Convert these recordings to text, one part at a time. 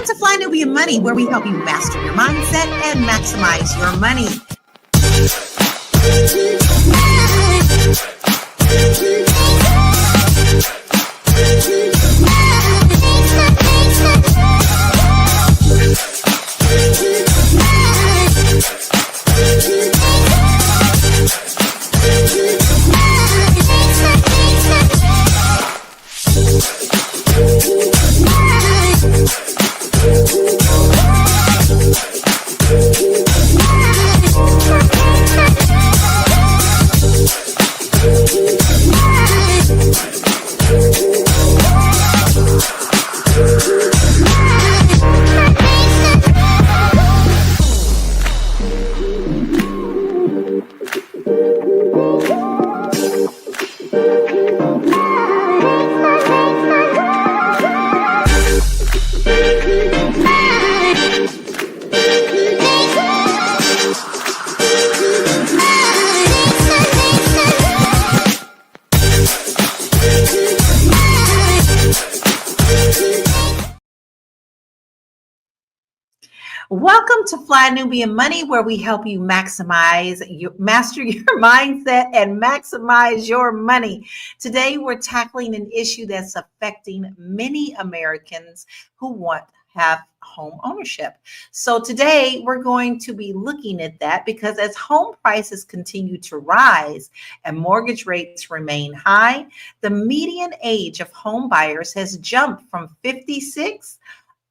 Welcome to Fly Nubian Money, where we help you master your mindset and maximize your money. Welcome to Fly Nubian Money, where we help you master your mindset and maximize your money. Today, we're tackling an issue that's affecting many Americans who want to have home ownership. So today, we're going to be looking at that because as home prices continue to rise and mortgage rates remain high, the median age of home buyers has jumped from 56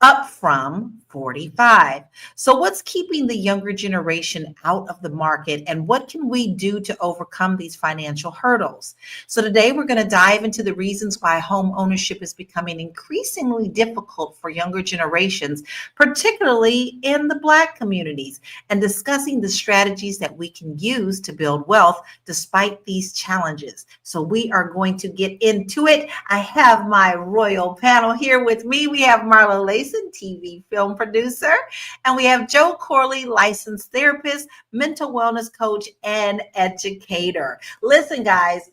up from 45. So what's keeping the younger generation out of the market, and what can we do to overcome these financial hurdles? So today we're going to dive into the reasons why home ownership is becoming increasingly difficult for younger generations, particularly in the Black communities, and discussing the strategies that we can use to build wealth despite these challenges. So we are going to get into it. I have my royal panel here with me. We have Marlo, TV film producer, and we have Joe Corley, licensed therapist, mental wellness coach, and educator. Listen, guys,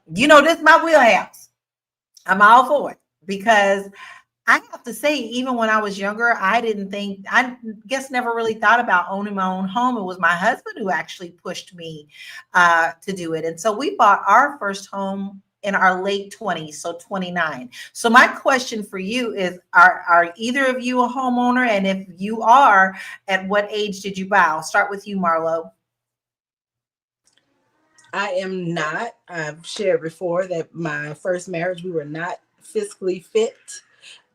this is my wheelhouse. I'm all for it because I have to say, even when I was younger, I never really thought about owning my own home. It was my husband who actually pushed me to do it. And so we bought our first home in our late 20s, so 29. So my question for you is, are either of you a homeowner? And if you are, at what age did you buy? I'll start with you, Marlo. I am not. I've shared before that my first marriage, we were not fiscally fit.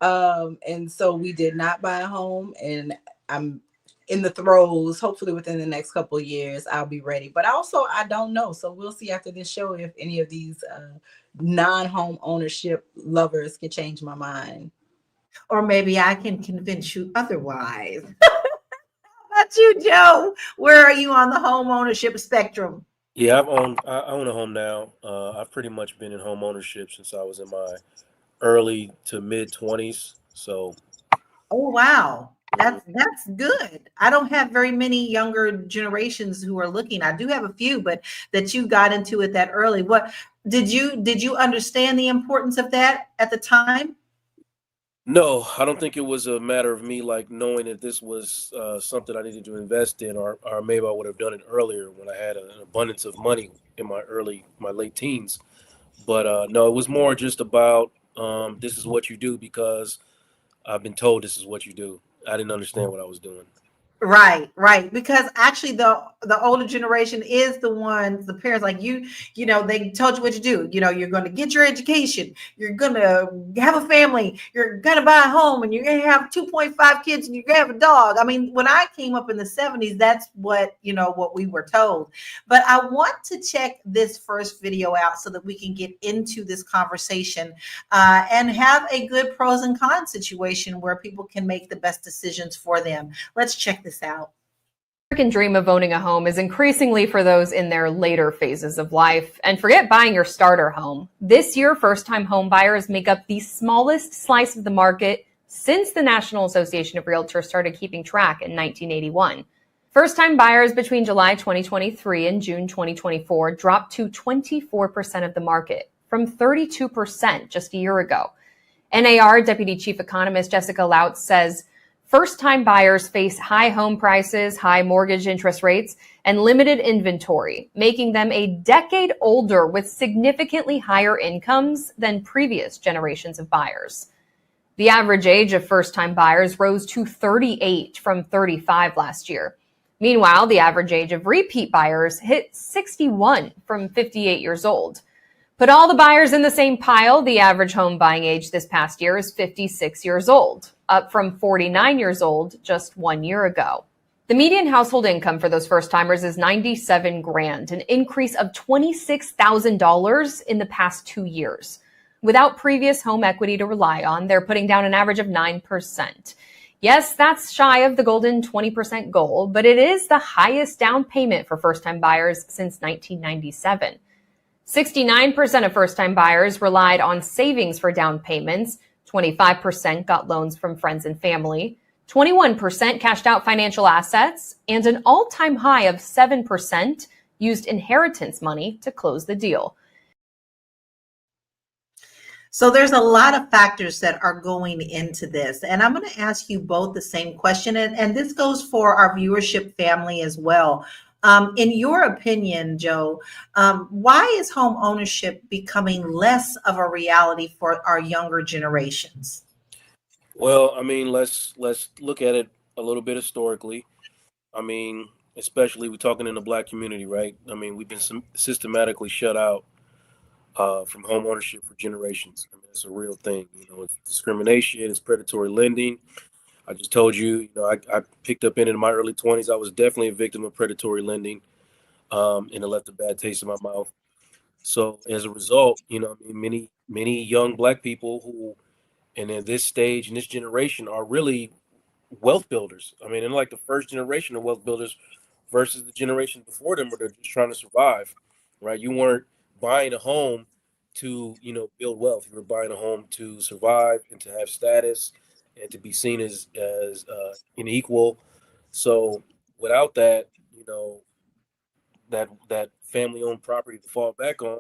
And so we did not buy a home, and I'm in the throes. Hopefully within the next couple of years, I'll be ready. But also, I don't know. So we'll see after this show if any of these non-home ownership lovers can change my mind. Or maybe I can convince you otherwise. How about you, Joe? Where are you on the home ownership spectrum? Yeah, I own a home now. I've pretty much been in home ownership since I was in my early to mid 20s. So. Oh, wow. That's good. I don't have very many younger generations who are looking. I do have a few, but that you got into it that early. What did you understand the importance of that at the time? No, I don't think it was a matter of me like knowing that this was something I needed to invest in, or maybe I would have done it earlier when I had an abundance of money in my late teens. But no, it was more just about this is what you do because I've been told this is what you do. I didn't understand what I was doing. Right. Because actually the older generation is the ones, the parents, like they told you what to do. You're going to get your education. You're going to have a family. You're going to buy a home, and you're going to have 2.5 kids, and you're going to have a dog. I mean, when I came up in the 70s, that's what we were told. But I want to check this first video out so that we can get into this conversation and have a good pros and cons situation where people can make the best decisions for them. Let's check this out. The American dream of owning a home is increasingly for those in their later phases of life. And forget buying your starter home. This year, first-time home buyers make up the smallest slice of the market since the National Association of Realtors started keeping track in 1981. First-time buyers between July 2023 and June 2024 dropped to 24% of the market from 32% just a year ago. NAR Deputy Chief Economist Jessica Lautz says first-time buyers face high home prices, high mortgage interest rates, and limited inventory, making them a decade older with significantly higher incomes than previous generations of buyers. The average age of first-time buyers rose to 38 from 35 last year. Meanwhile, the average age of repeat buyers hit 61 from 58 years old. Put all the buyers in the same pile, the average home buying age this past year is 56 years old, up from 49 years old just 1 year ago. The median household income for those first-timers is $97,000, an increase of $26,000 in the past 2 years. Without previous home equity to rely on, they're putting down an average of 9%. Yes, that's shy of the golden 20% goal, but it is the highest down payment for first-time buyers since 1997. 69% of first-time buyers relied on savings for down payments, 25% got loans from friends and family, 21% cashed out financial assets, and an all-time high of 7% used inheritance money to close the deal. So there's a lot of factors that are going into this. And I'm going to ask you both the same question. And this goes for our viewership family as well. In your opinion, Joe, why is home ownership becoming less of a reality for our younger generations? Well, I mean, let's look at it a little bit historically. I mean, especially we're talking in the Black community, right? I mean, we've been systematically shut out from home ownership for generations. I mean, it's a real thing. You know, it's discrimination, it's predatory lending. I just told you, I picked up in it in my early 20s. I was definitely a victim of predatory lending, and it left a bad taste in my mouth. So as a result, I mean, many young Black people who, and in this stage, in this generation, are really wealth builders. I mean, they're like the first generation of wealth builders versus the generation before them where they're just trying to survive, right? You weren't buying a home to, build wealth. You were buying a home to survive and to have status and to be seen as an equal. So without that, that family-owned property to fall back on,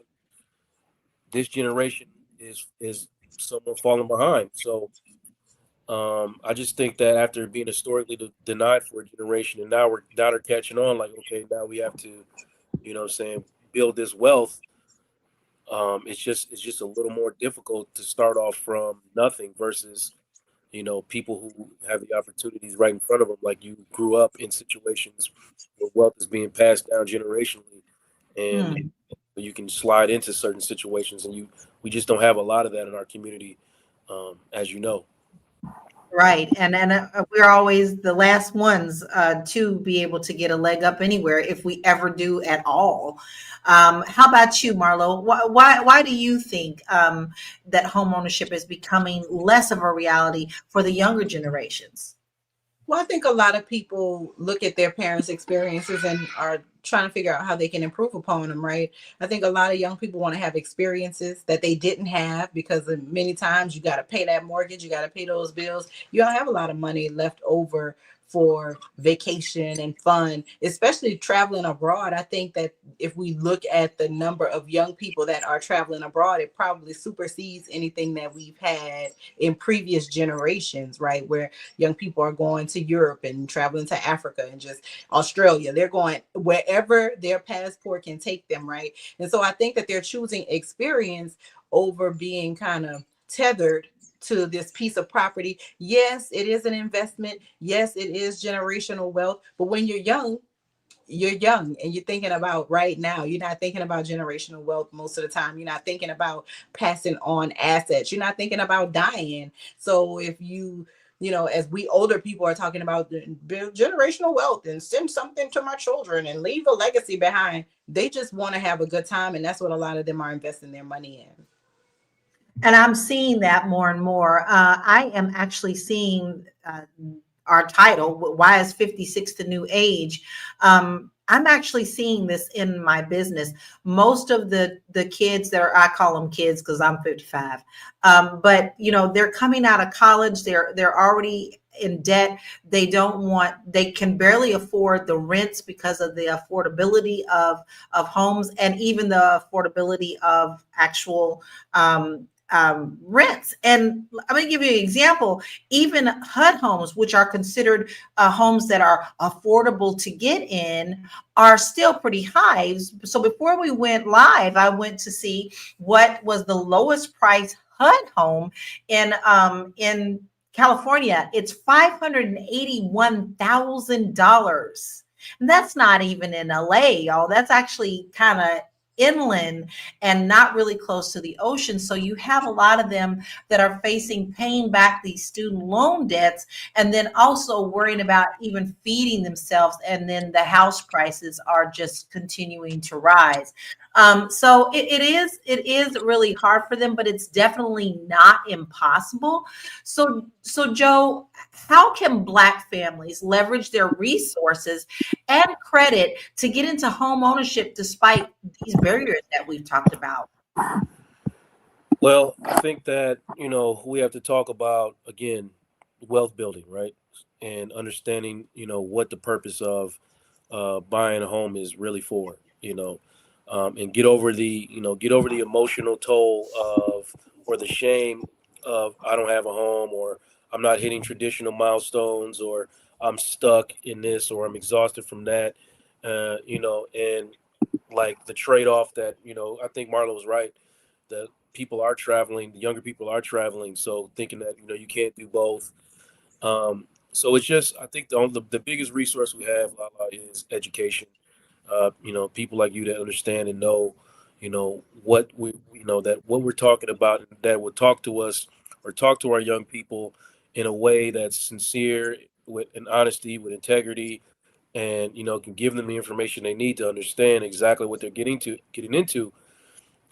this generation is somewhat falling behind. So I just think that after being historically denied for a generation, and now they're catching on. Like, okay, now we have to, build this wealth. It's just a little more difficult to start off from nothing versus, people who have the opportunities right in front of them. Like you grew up in situations where wealth is being passed down generationally, and you can slide into certain situations, and we just don't have a lot of that in our community, as you know. Right. And we're always the last ones to be able to get a leg up anywhere if we ever do at all. How about you, Marlo? Why do you think that home ownership is becoming less of a reality for the younger generations? Well, I think a lot of people look at their parents' experiences and are trying to figure out how they can improve upon them, right? I think a lot of young people want to have experiences that they didn't have because many times you got to pay that mortgage, you got to pay those bills. You don't have a lot of money left over for vacation and fun, especially traveling abroad. I think that if we look at the number of young people that are traveling abroad, it probably supersedes anything that we've had in previous generations, right? Where young people are going to Europe and traveling to Africa and just Australia. They're going wherever their passport can take them, right? And so I think that they're choosing experience over being kind of tethered to this piece of property. Yes, it is an investment. Yes, it is generational wealth. But when you're young and you're thinking about right now. You're not thinking about generational wealth most of the time. You're not thinking about passing on assets. You're not thinking about dying. So if as we older people are talking about build generational wealth and send something to my children and leave a legacy behind, they just want to have a good time. And that's what a lot of them are investing their money in. And I'm seeing that more and more. I am actually seeing our title, Why is 56 the New Age? I'm actually seeing this in my business. Most of the kids I call them kids because I'm 55, but they're coming out of college. They're already in debt. They can barely afford the rents because of the affordability of homes and even the affordability of actual rents. And I'm going to give you an example. Even HUD homes, which are considered homes that are affordable to get in, are still pretty high. So before we went live, I went to see what was the lowest price HUD home in California. It's $581,000. And that's not even in LA, y'all. That's actually kind of inland and not really close to the ocean. So you have a lot of them that are paying back these student loan debts, and then also worrying about even feeding themselves. And then the house prices are just continuing to rise. So it is really hard for them, but it's definitely not impossible. So Joe, how can Black families leverage their resources and credit to get into home ownership despite these barriers that we've talked about? Well, I think that, we have to talk about, again, wealth building, right? And understanding, what the purpose of buying a home is really for, and get over the emotional toll of, or the shame of, I don't have a home, or I'm not hitting traditional milestones, or I'm stuck in this, or I'm exhausted from that, and like the trade-off that, I think Marlo was right, that people are traveling, the younger people are traveling. So thinking that, you can't do both. So it's just, I think the biggest resource we have, Lala, is education. People like you that understand and know, what that what we're talking about, and that will talk to us or talk to our young people in a way that's sincere, with an honesty, with integrity, and, can give them the information they need to understand exactly what they're getting into.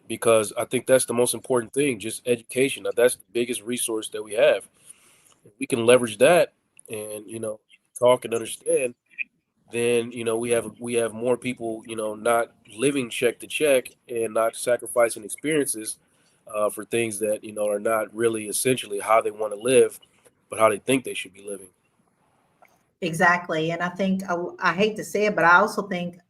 Because I think that's the most important thing, just education. That's the biggest resource that we have. If we can leverage that and, talk and understand, then, we have more people, not living check to check and not sacrificing experiences for things that, are not really essentially how they want to live, but how they think they should be living. Exactly. And I think, I hate to say it, but I also think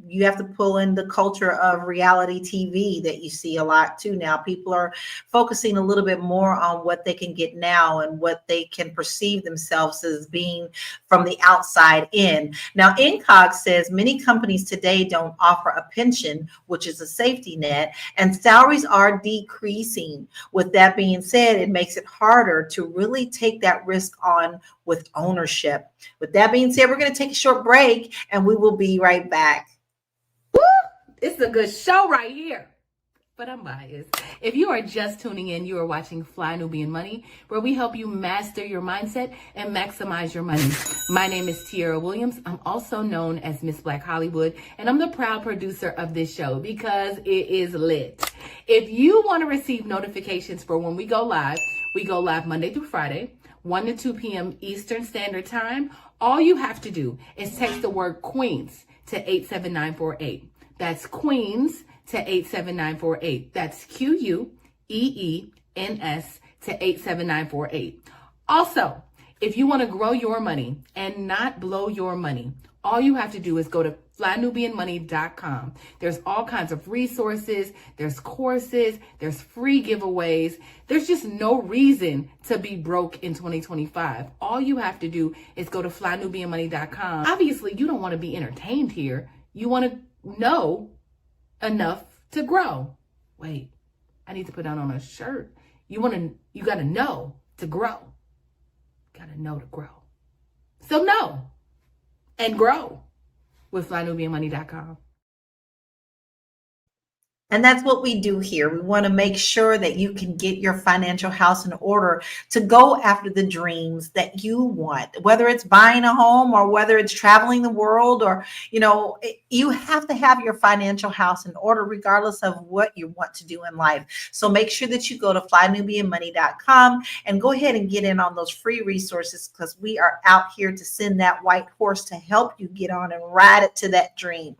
you have to pull in the culture of reality TV that you see a lot too now. People are focusing a little bit more on what they can get now and what they can perceive themselves as being from the outside in. Now, Incog says many companies today don't offer a pension, which is a safety net, and salaries are decreasing. With that being said, it makes it harder to really take that risk on with ownership. With that being said, we're going to take a short break and we will be right back. Woo! It's a good show right here. But I'm biased. If you are just tuning in, you are watching Fly Nubian Money, where we help you master your mindset and maximize your money. My name is Tiara Williams. I'm also known as Miss Black Hollywood, and I'm the proud producer of this show because it is lit. If you want to receive notifications for when we go live Monday through Friday, 1 to 2 p.m. Eastern Standard Time. All you have to do is text the word Queens to 87948. That's Queens to 87948. That's QUEENS to 87948. Also, if you want to grow your money and not blow your money, all you have to do is go to flynubianmoney.com. There's all kinds of resources, there's courses, there's free giveaways. There's just no reason to be broke in 2025. All you have to do is go to flynubianmoney.com. Obviously, you don't want to be entertained here. You want to know enough to grow. Wait, I need to put that on a shirt. You got to know to grow. Got to know to grow. So know and grow with flynubianmoney.com. And that's what we do here. We want to make sure that you can get your financial house in order to go after the dreams that you want, whether it's buying a home or whether it's traveling the world, or, you have to have your financial house in order regardless of what you want to do in life. So make sure that you go to flynubianmoney.com and go ahead and get in on those free resources, because we are out here to send that white horse to help you get on and ride it to that dream.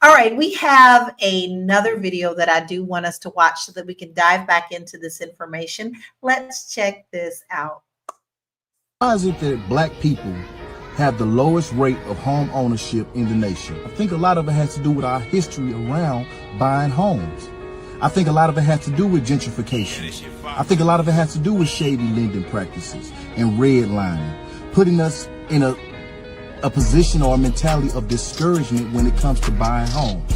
All right, we have another video that I do want us to watch so that we can dive back into this information. Let's check this out. Why is it that Black people have the lowest rate of home ownership in the nation? I think a lot of it has to do with our history around buying homes. I think a lot of it has to do with gentrification. I think a lot of it has to do with shady lending practices and redlining, putting us in a position or a mentality of discouragement when it comes to buying homes.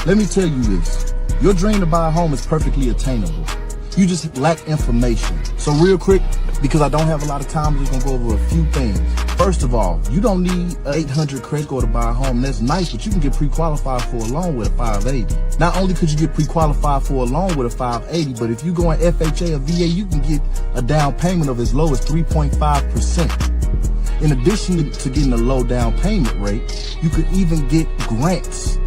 Let me tell you this. Your dream to buy a home is perfectly attainable. You just lack information. So real quick, because I don't have a lot of time, I'm just gonna go over a few things. First of all, you don't need an 800 credit score to buy a home. That's nice, but you can get pre-qualified for a loan with a 580. Not only could you get pre-qualified for a loan with a 580, but if you go in FHA or VA, you can get a down payment of as low as 3.5%. In addition to getting a low down payment rate, you could even get grants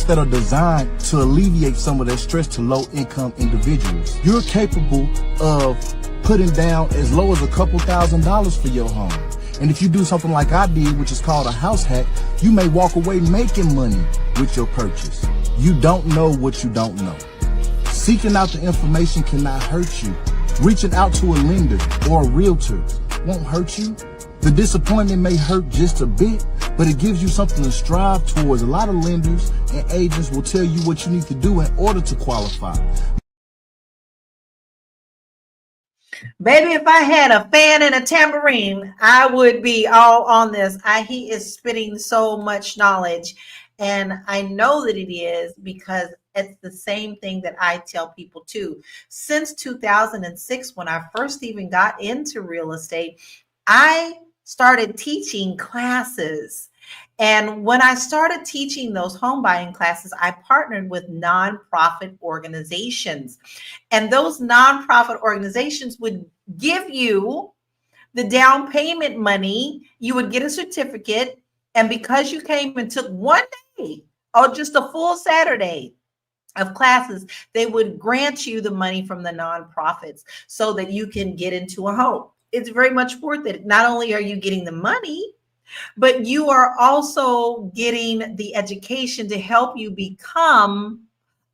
that are designed to alleviate some of that stress to low-income individuals. You're capable of putting down as low as a couple $1,000s for your home. And if you do something like I did, which is called a house hack, you may walk away making money with your purchase. You don't know what you don't know. Seeking out the information cannot hurt you. Reaching out to a lender or a realtor won't hurt you. The disappointment may hurt just a bit, but it gives you something to strive towards. A lot of lenders and agents will tell you what you need to do in order to qualify. Baby, if I had a fan and a tambourine, I would be all on this. He is spitting so much knowledge, and I know that it is because it's the same thing that I tell people too. Since 2006, when I first even got into real estate, I started teaching classes. And when I started teaching those home buying classes, I partnered with nonprofit organizations. And those nonprofit organizations would give you the down payment money. You would get a certificate. And because you came and took one day or just a full Saturday of classes, they would grant you the money from the nonprofits so that you can get into a home. It's very much worth it. Not only are you getting the money, but you are also getting the education to help you become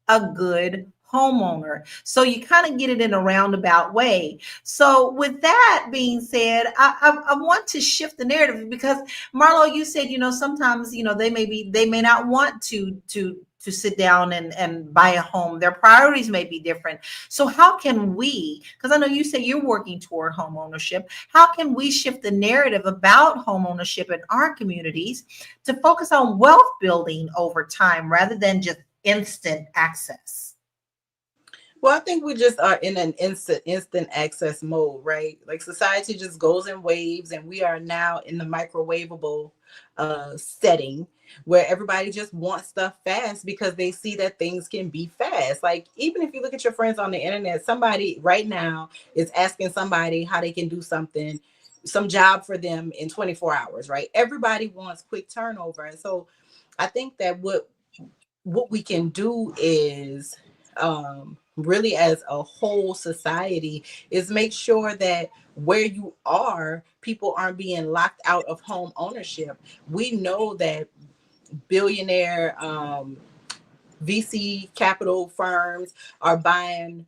a good homeowner. So you kind of get it in a roundabout way. So with that being said, I want to shift the narrative because Marlo, you said, sometimes, they may not want to sit down and buy a home. Their priorities may be different. So how can we, because I know you say you're working toward home ownership, how can we shift the narrative about home ownership in our communities to focus on wealth building over time rather than just instant access? Well, I think we just are in an instant access mode, right? Like society just goes in waves, and we are now in the microwavable setting where everybody just wants stuff fast because they see that things can be fast. Like even if you look at your friends on the internet, somebody right now is asking somebody how they can do some job for them in 24 hours, right? Everybody wants quick turnover. And so I think that what we can do is really as a whole society is make sure that where you are, people aren't being locked out of home ownership. We know that billionaire VC capital firms are buying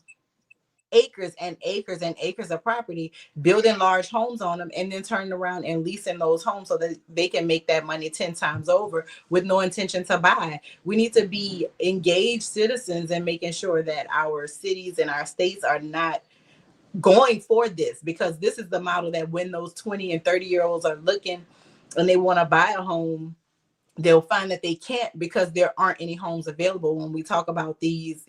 acres and acres and acres of property, building large homes on them, and then turning around and leasing those homes so that they can make that money 10 times over with no intention to buy. We need to be engaged citizens and making sure that our cities and our states are not going for this, because this is the model that when those 20 and 30-year-olds are looking and they want to buy a home, they'll find that they can't because there aren't any homes available. When we talk about these,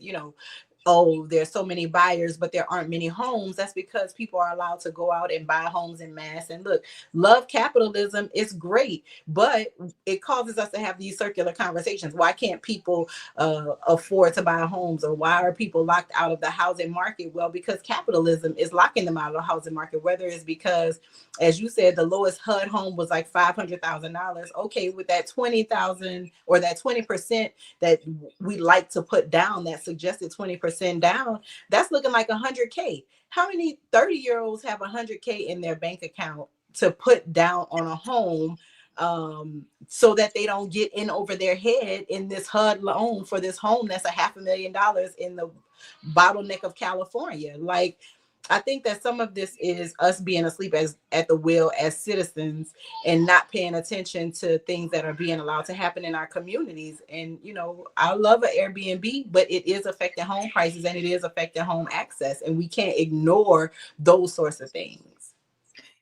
oh, there's so many buyers, but there aren't many homes. That's because people are allowed to go out and buy homes in mass. And look, love capitalism is great, but it causes us to have these circular conversations. Why can't people afford to buy homes, or why are people locked out of the housing market? Well, because capitalism is locking them out of the housing market, whether it's because, as you said, the lowest HUD home was like $500,000. Okay, with that 20,000 or that 20% that we like to put down, that suggested 20% down, that's looking like $100K. How many 30-year-olds have $100K in their bank account to put down on a home so that they don't get in over their head in this HUD loan for this home that's $500,000 in the bottleneck of California? Like, I think that some of this is us being asleep at the wheel as citizens and not paying attention to things that are being allowed to happen in our communities. And, I love an Airbnb, but it is affecting home prices and it is affecting home access. And we can't ignore those sorts of things.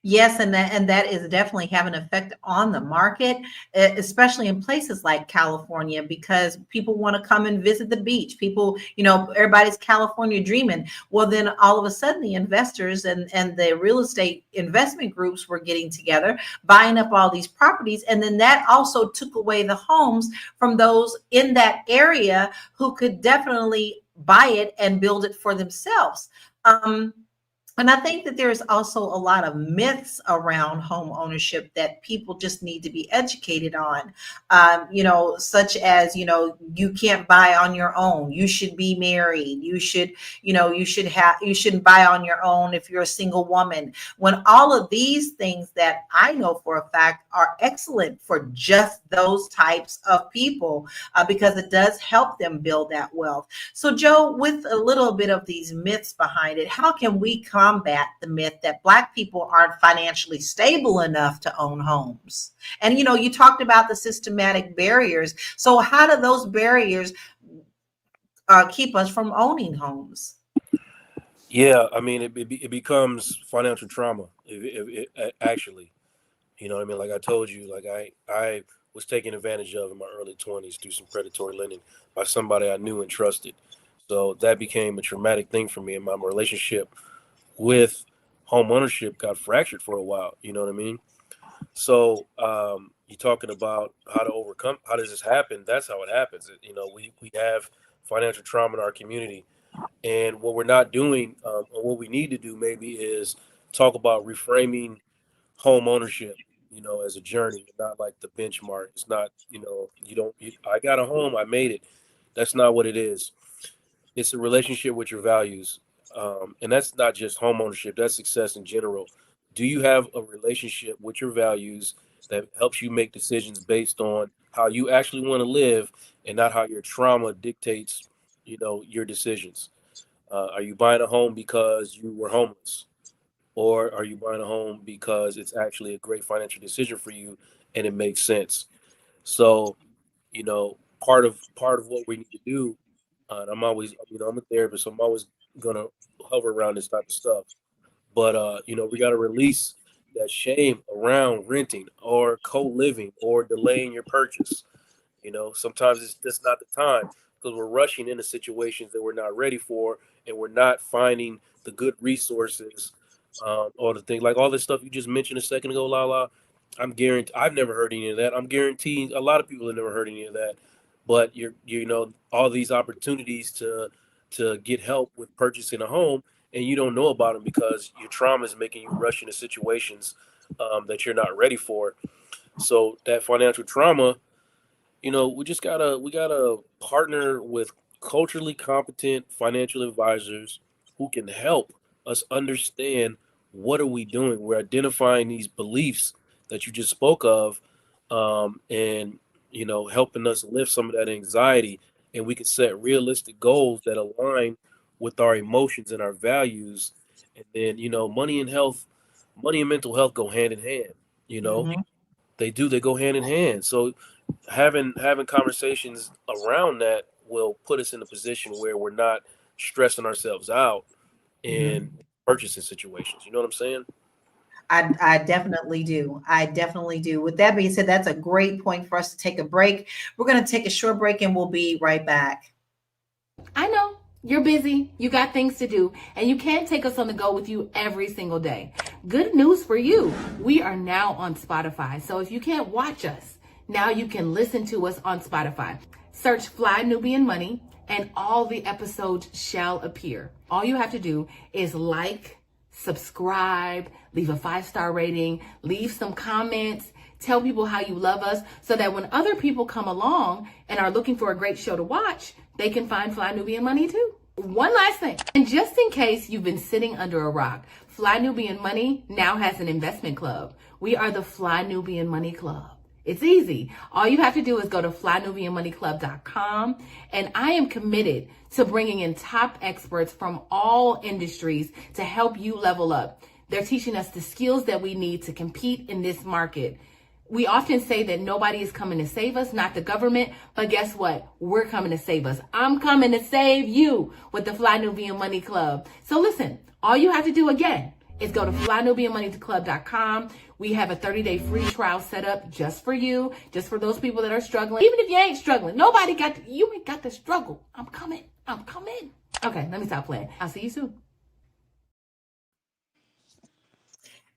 Yes, and that is definitely having an effect on the market, especially in places like California, because people want to come and visit the beach. People, everybody's California dreaming. Well, then all of a sudden, the investors and the real estate investment groups were getting together, buying up all these properties, and then that also took away the homes from those in that area who could definitely buy it and build it for themselves. And I think that there's also a lot of myths around home ownership that people just need to be educated on. Such as, you can't buy on your own. You should be married. You shouldn't buy on your own if you're a single woman. When all of these things that I know for a fact are excellent for just those types of people, because it does help them build that wealth. So, Joe, with a little bit of these myths behind it, how can we combat the myth that Black people aren't financially stable enough to own homes? And, you talked about the systematic barriers. So how do those barriers keep us from owning homes? Yeah, I mean, it becomes financial trauma. Actually, you know what I mean? Like I told you, like I was taken advantage of in my early 20s through some predatory lending by somebody I knew and trusted. So that became a traumatic thing for me, and my relationship with home ownership got fractured for a while. You know what I mean? So you're talking about how to overcome. How does this happen? That's how it happens. We have financial trauma in our community, and what we're not doing, or what we need to do, maybe, is talk about reframing home ownership. As a journey, not like the benchmark. It's not. You don't. I got a home. I made it. That's not what it is. It's a relationship with your values. And that's not just home ownership, that's success in general. Do you have a relationship with your values that helps you make decisions based on how you actually want to live and not how your trauma dictates, your decisions? Are you buying a home because you were homeless? Or are you buying a home because it's actually a great financial decision for you and it makes sense? So, part of what we need to do, and I'm always, I'm a therapist, so I'm always gonna hover around this type of stuff. But we got to release that shame around renting or co-living or delaying your purchase. Sometimes it's just not the time because we're rushing into situations that we're not ready for, and we're not finding the good resources, or the thing like all this stuff you just mentioned a second ago, Lala. I'm guaranteed. I've never heard any of that. I'm guaranteeing a lot of people have never heard any of that. But all these opportunities to get help with purchasing a home, and you don't know about them because your trauma is making you rush into situations that you're not ready for. So that financial trauma, we gotta partner with culturally competent financial advisors who can help us understand what are we doing. We're identifying these beliefs that you just spoke of, and helping us lift some of that anxiety, and we can set realistic goals that align with our emotions and our values. And then money and mental health go hand in hand. You know, Mhm. they go hand in hand. So having conversations around that will put us in a position where we're not stressing ourselves out in purchasing situations. You know what I'm saying? I definitely do. I definitely do. With that being said, that's a great point for us to take a break. We're going to take a short break and we'll be right back. I know you're busy, you got things to do, and you can't take us on the go with you every single day. Good news for you. We are now on Spotify. So if you can't watch us, now you can listen to us on Spotify. Search Fly Nubian Money and all the episodes shall appear. All you have to do is like, subscribe, leave a 5-star rating, leave some comments, tell people how you love us so that when other people come along and are looking for a great show to watch, they can find Fly Nubian Money too. One last thing, and just in case you've been sitting under a rock, Fly Nubian Money now has an investment club. We are the Fly Nubian Money Club. It's easy. All you have to do is go to flynubianmoneyclub.com, and I am committed to bringing in top experts from all industries to help you level up. They're teaching us the skills that we need to compete in this market. We often say that nobody is coming to save us, not the government, but guess what? We're coming to save us. I'm coming to save you with the Fly Nubian Money Club. So listen, all you have to do again is go to flynubianmoneyclub.com. We have a 30-day free trial set up just for you, just for those people that are struggling. Even if you ain't struggling, you ain't got to struggle. I'm coming. Okay, let me stop playing. I'll see you soon.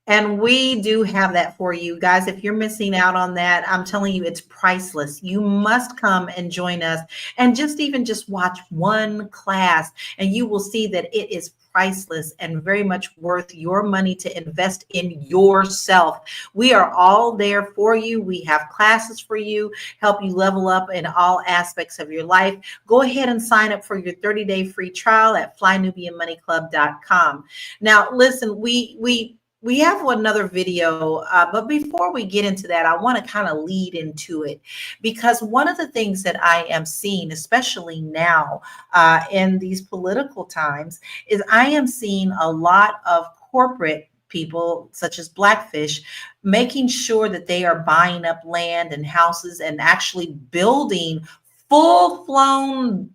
And we do have that for you guys. If you're missing out on that, I'm telling you, it's priceless. You must come and join us and just watch one class, and you will see that it is priceless and very much worth your money to invest in yourself. We are all there for you. We have classes for you, help you level up in all aspects of your life. Go ahead and sign up for your 30-day free trial at flynubianmoneyclub.com. Now, listen, we have another video, but before we get into that, I want to kind of lead into it, because one of the things that I am seeing, especially now in these political times, is I am seeing a lot of corporate people, such as Blackfish, making sure that they are buying up land and houses and actually building full-blown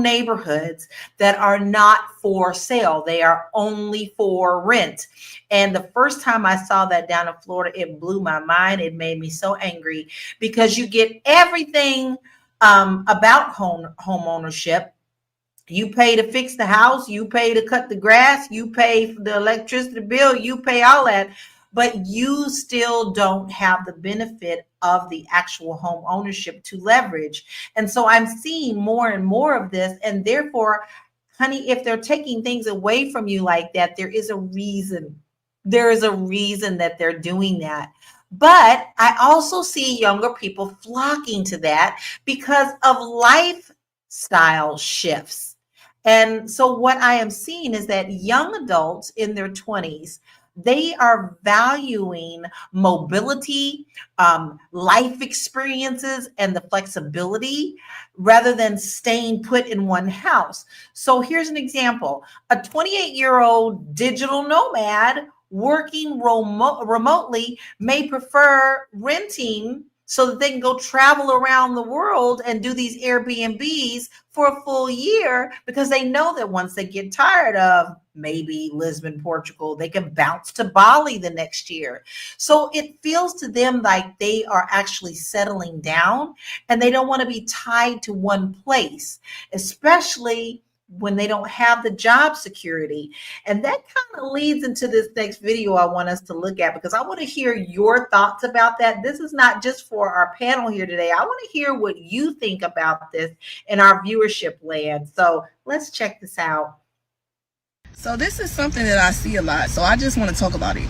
neighborhoods that are not for sale. They are only for rent. And the first time I saw that down in Florida, it blew my mind. It made me so angry, because you get everything about home ownership. You pay to fix the house, you pay to cut the grass, you pay for the electricity bill, you pay all that, but you still don't have the benefit of the actual home ownership to leverage. And so I'm seeing more and more of this. And therefore, honey, if they're taking things away from you like that, there is a reason. There is a reason that they're doing that. But I also see younger people flocking to that because of lifestyle shifts. And so what I am seeing is that young adults in their 20s, they are valuing mobility, life experiences, and the flexibility rather than staying put in one house. So here's an example. A 28-year-old digital nomad working remotely may prefer renting so that they can go travel around the world and do these Airbnbs for a full year, because they know that once they get tired of maybe Lisbon, Portugal, they can bounce to Bali the next year. So it feels to them like they are actually settling down and they don't want to be tied to one place, especially when they don't have the job security. And that kind of leads into this next video I want us to look at, because I want to hear your thoughts about that. This is not just for our panel here today. I want to hear what you think about this in our viewership land. So let's check this out. So this is something that I see a lot, so I just want to talk about it.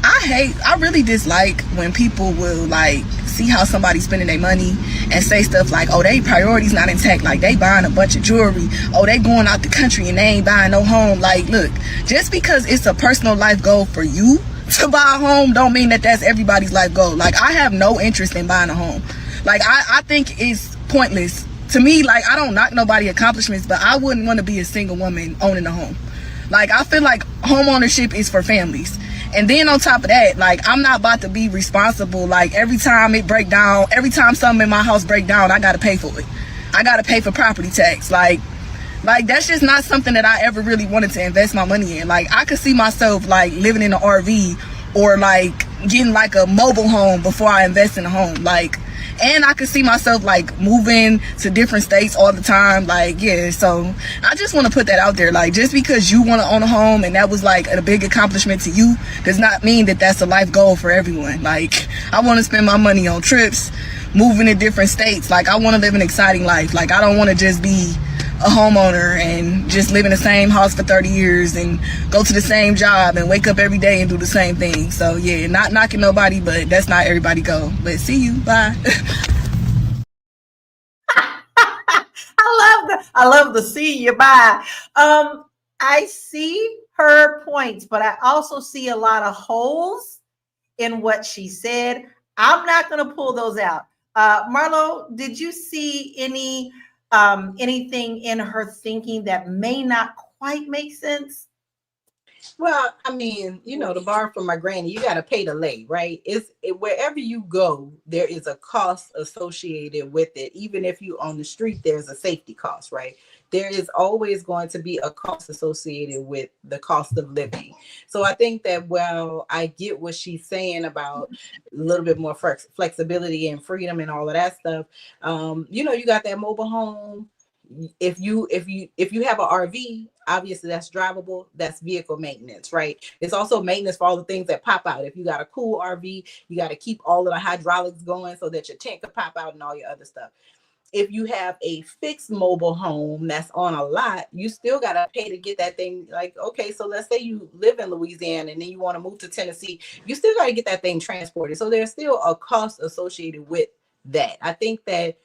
I really dislike when people will like see how somebody's spending their money and say stuff like, oh, they priorities not intact, like they buying a bunch of jewelry, oh, they going out the country and they ain't buying no home. Like, look, just because it's a personal life goal for you to buy a home don't mean that that's everybody's life goal. Like, I have no interest in buying a home. Like, I think it's pointless. To me, like, I don't knock nobody's accomplishments, but I wouldn't want to be a single woman owning a home. Like, I feel like home ownership is for families. And then on top of that, like, I'm not about to be responsible. Like, every time it break down, every time something in my house break down, I got to pay for it. I got to pay for property tax. Like that's just not something that I ever really wanted to invest my money in. Like, I could see myself like living in an RV or like getting like a mobile home before I invest in a home. Like, and I could see myself like moving to different states all the time. Like, yeah, so I just want to put that out there. Like, just because you want to own a home and that was like a big accomplishment to you does not mean that that's a life goal for everyone. Like, I want to spend my money on trips, moving to different states. Like, I want to live an exciting life. Like, I don't want to just be a homeowner and just live in the same house for 30 years and go to the same job and wake up every day and do the same thing. So yeah, not knocking nobody, but that's not everybody go. But see you, bye. I love the see you bye. I see her points, but I also see a lot of holes in what she said. I'm not going to pull those out. Marlo, did you see anything in her thinking that may not quite make sense? Well, I mean, to borrow from my granny, you got to pay to lay, right? Wherever you go, there is a cost associated with it. Even if you on the street, there's a safety cost, right? There is always going to be a cost associated with the cost of living. So I think that while I get what she's saying about a little bit more flexibility and freedom and all of that stuff, you got that mobile home. If you have an RV, obviously that's drivable, that's vehicle maintenance, right? It's also maintenance for all the things that pop out. If you got a cool RV, you got to keep all of the hydraulics going so that your tent can pop out and all your other stuff. If you have a fixed mobile home that's on a lot, you still got to pay to get that thing. Like, okay, so let's say you live in Louisiana and then you want to move to Tennessee, you still got to get that thing transported. So there's still a cost associated with that. I think that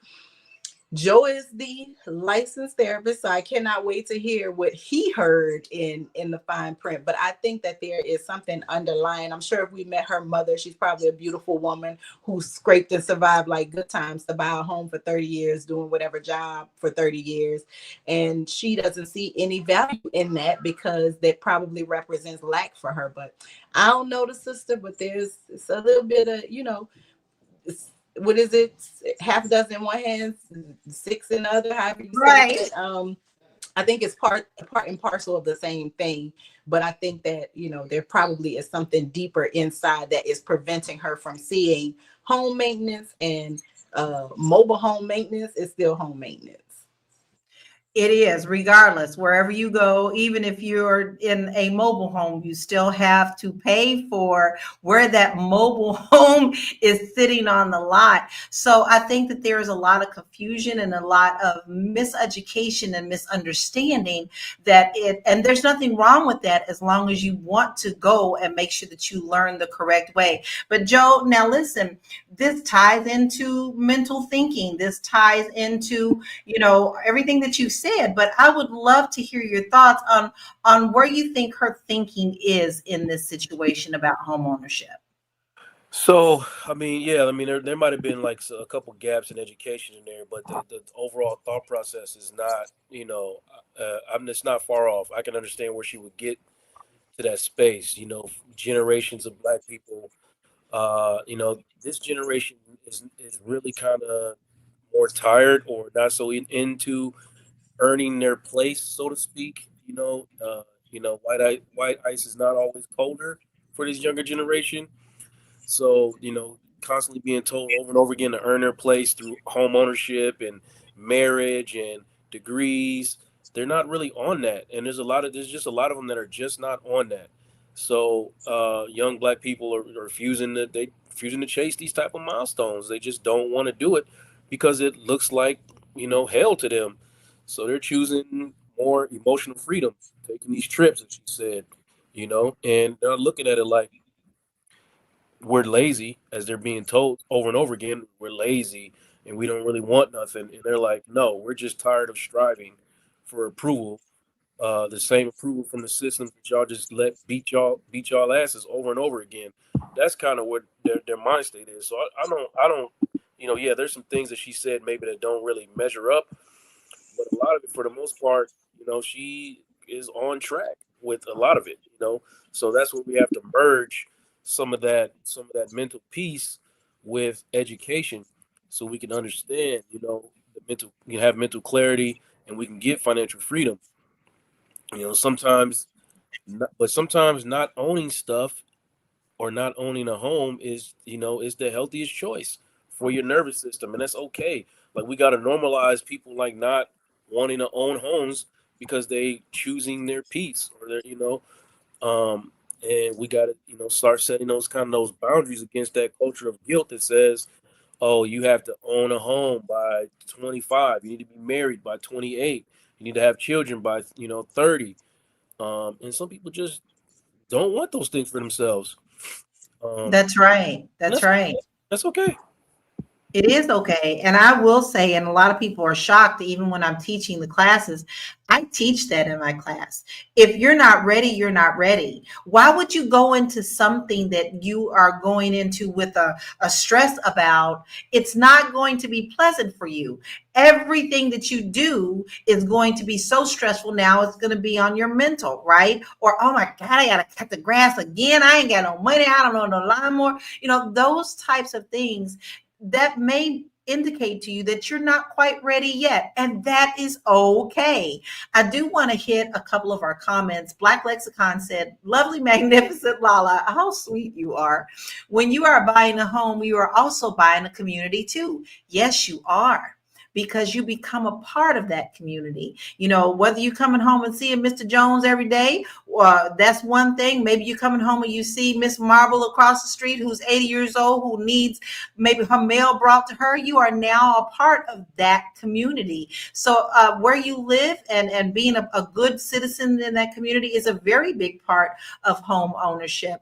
Joe is the licensed therapist, so I cannot wait to hear what he heard in the fine print. But I think that there is something underlying. I'm sure if we met her mother, she's probably a beautiful woman who scraped and survived like good times to buy a home for 30 years, doing whatever job for 30 years. And she doesn't see any value in that because that probably represents lack for her. But I don't know the sister, but it's a little bit of, what is it? Half a dozen in one hand, six in the other, however you say it. I think it's part and parcel of the same thing. But I think that, there probably is something deeper inside that is preventing her from seeing home maintenance and mobile home maintenance is still home maintenance. It is, regardless, wherever you go, even if you're in a mobile home, you still have to pay for where that mobile home is sitting on the lot. So I think that there is a lot of confusion and a lot of miseducation and misunderstanding and there's nothing wrong with that as long as you want to go and make sure that you learn the correct way. But Joe, now listen, this ties into mental thinking. This ties into, everything that you said, but I would love to hear your thoughts on where you think her thinking is in this situation about home ownership. So, I mean, there might have been like a couple gaps in education in there, but the overall thought process is not, I'm just not far off. I can understand where she would get to that space. Generations of Black people, this generation is really kind of more tired or not so into earning their place, so to speak. White ice is not always colder for this younger generation. So, constantly being told over and over again to earn their place through home ownership and marriage and degrees, they're not really on that. And there's just a lot of them that are just not on that. So, young Black people are refusing to chase these type of milestones. They just don't want to do it because it looks like, hell to them. So they're choosing more emotional freedom, taking these trips, as she said, and they're looking at it like we're lazy, as they're being told over and over again, we're lazy and we don't really want nothing. And they're like, no, we're just tired of striving for approval, the same approval from the system that y'all just let beat y'all asses over and over again. That's kind of what their mind state is. So I don't, yeah, there's some things that she said maybe that don't really measure up, but a lot of it, for the most part, she is on track with a lot of it. So that's where we have to merge some of that mental peace with education, so we can understand, we can have mental clarity and we can get financial freedom. Sometimes, sometimes not owning stuff or not owning a home is the healthiest choice for your nervous system, and that's okay. Like, we got to normalize people like not wanting to own homes because they choosing their peace or their and we got to start setting those boundaries against that culture of guilt that says, oh, you have to own a home by 25, you need to be married by 28, you need to have children by 30. And some people just don't want those things for themselves. That's right. That's right. That's okay. It is okay. And I will say, and a lot of people are shocked, even when I'm teaching the classes, I teach that in my class. If you're not ready, you're not ready. Why would you go into something that you are going into with a stress about? It's not going to be pleasant for you. Everything that you do is going to be so stressful now, it's going to be on your mental, right? Or, oh my God, I got to cut the grass again. I ain't got no money. I don't know no lawnmower. Those types of things that may indicate to you that you're not quite ready yet, and that is okay. I do want to hit a couple of our comments. Black Lexicon said, lovely, magnificent Lala, how sweet you are. When you are buying a home, you are also buying a community too. Yes, you are, because you become a part of that community. Whether you coming home and seeing Mr. Jones every day, that's one thing. Maybe you coming home and you see Miss Marble across the street who's 80 years old, who needs maybe her mail brought to her. You are now a part of that community. So where you live and being a good citizen in that community is a very big part of home ownership.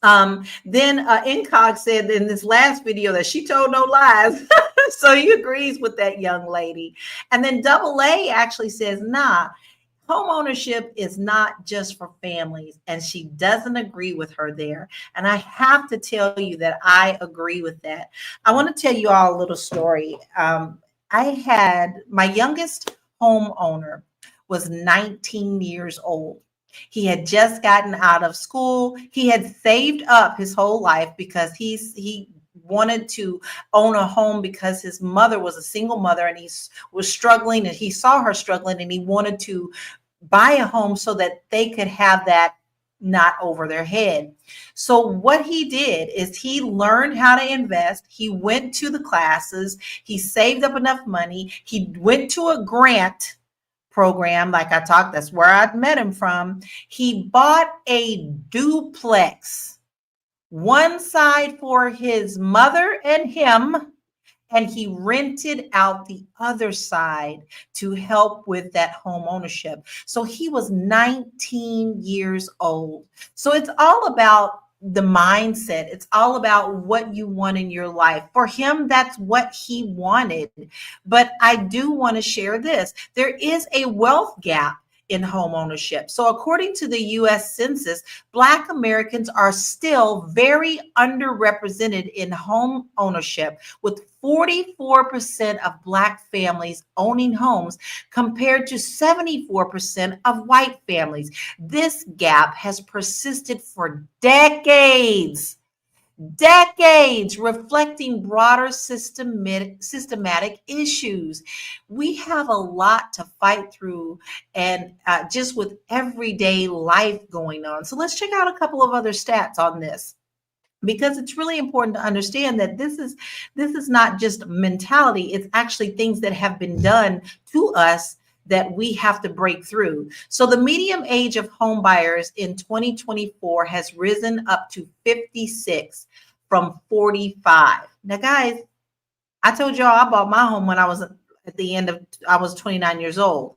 Then Incog said in this last video that she told no lies. So he agrees with that young lady. And then Double A actually says, nah, home ownership is not just for families. And she doesn't agree with her there. And I have to tell you that I agree with that. I want to tell you all a little story. I had my youngest homeowner was 19 years old. He had just gotten out of school. He had saved up his whole life because he wanted to own a home because his mother was a single mother and he was struggling, and he saw her struggling, and he wanted to buy a home so that they could have that not over their head. So what he did is he learned how to invest. He went to the classes. He saved up enough money. He went to a grant program, like I talked, that's where I met him from. He bought a duplex, one side for his mother and him, and he rented out the other side to help with that home ownership. So he was 19 years old. So it's all about the mindset. It's all about what you want in your life. For him, that's what he wanted. But I do want to share this. There is a wealth gap in home ownership. So according to the US Census, Black Americans are still very underrepresented in home ownership, with 44% of Black families owning homes compared to 74% of white families. This gap has persisted for decades, reflecting broader systematic issues. We have a lot to fight through, and just with everyday life going on. So let's check out a couple of other stats on this, because it's really important to understand that this is not just mentality. It's actually things that have been done to us that we have to break through. So the median age of home buyers in 2024 has risen up to 56 from 45. Now, guys, I told y'all I bought my home when I was I was 29 years old.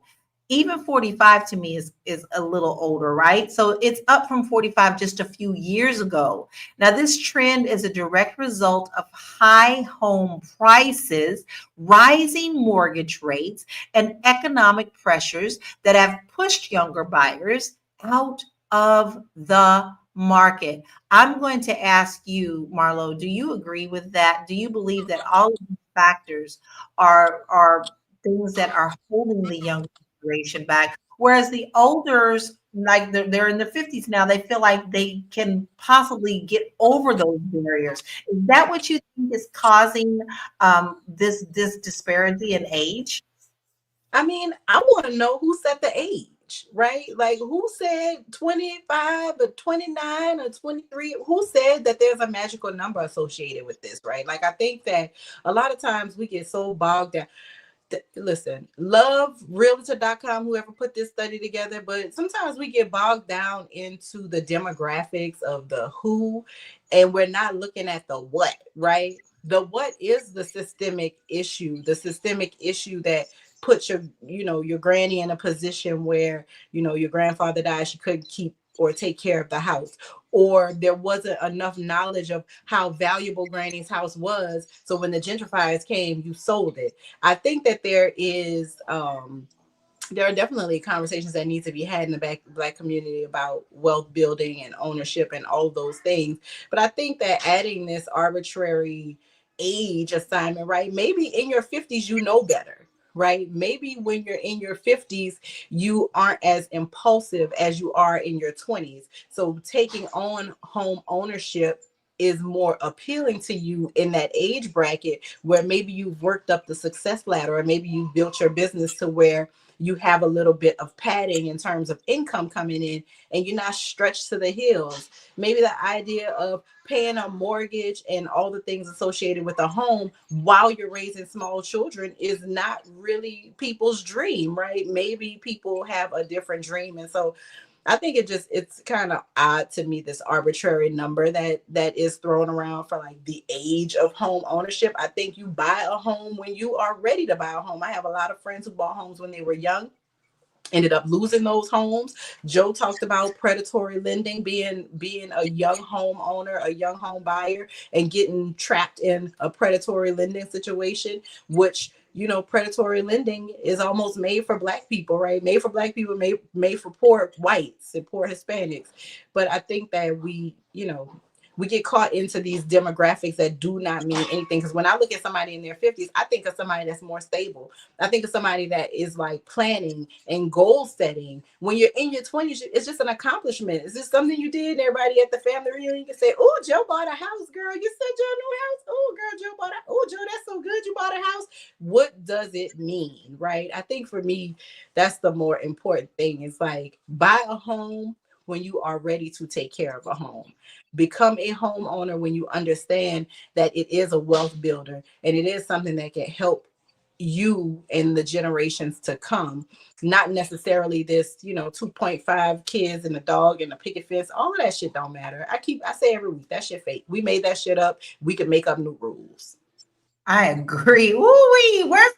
Even 45 to me is a little older, right? So it's up from 45 just a few years ago. Now, this trend is a direct result of high home prices, rising mortgage rates, and economic pressures that have pushed younger buyers out of the market. I'm going to ask you, Marlo, do you agree with that? Do you believe that all of these factors are things that are holding the young generation back, whereas the olders, like they're in their 50s now, they feel like they can possibly get over those barriers? Is that what you think is causing this disparity in age? I mean, I want to know who set the age, right? Like, who said 25 or 29 or 23? Who said that there's a magical number associated with this, right? Like, I think that a lot of times we get so bogged down. Listen, love realtor.com, whoever put this study together, but sometimes we get bogged down into the demographics of the who, and we're not looking at the what, right? The what is the systemic issue that puts your granny in a position where, your grandfather died, she couldn't keep or take care of the house. or there wasn't enough knowledge of how valuable Granny's house was. So when the gentrifiers came, you sold it. I think that there are definitely conversations that need to be had in the Black community about wealth building and ownership and all of those things. But I think that adding this arbitrary age assignment, right? Maybe in your 50s, you know better, right? Maybe when you're in your 50s, you aren't as impulsive as you are in your 20s. So taking on home ownership is more appealing to you in that age bracket where maybe you've worked up the success ladder, or maybe you've built your business to where you have a little bit of padding in terms of income coming in and you're not stretched to the hills. Maybe the idea of paying a mortgage and all the things associated with a home while you're raising small children is not really people's dream, right? Maybe people have a different dream. And so I think it's kind of odd to me, this arbitrary number that is thrown around for like the age of home ownership. I think you buy a home when you are ready to buy a home. I have a lot of friends who bought homes when they were young, ended up losing those homes. Joe talked about predatory lending, being a young homeowner, a young home buyer, and getting trapped in a predatory lending situation, which, you know, predatory lending is almost made for Black people, right? Made for Black people, made for poor whites and poor Hispanics. But I think that we get caught into these demographics that do not mean anything. Because when I look at somebody in their 50s, I think of somebody that's more stable. I think of somebody that is like planning and goal setting. When you're in your 20s, it's just an accomplishment. Is this something you did? And everybody at the family reunion can say, "Oh, Joe bought a house, girl. You said Joe new house. Oh, girl, Joe bought a. Oh, Joe, that's so good. You bought a house." What does it mean, right? I think for me, that's the more important thing. It's like, buy a home when you are ready to take care of a home. Become a homeowner when you understand that it is a wealth builder and it is something that can help you and the generations to come. Not necessarily this, 2.5 kids and a dog and a picket fence. All of that shit don't matter. I say every week, that shit fake. We made that shit up. We can make up new rules. I agree. Ooh-wee, where's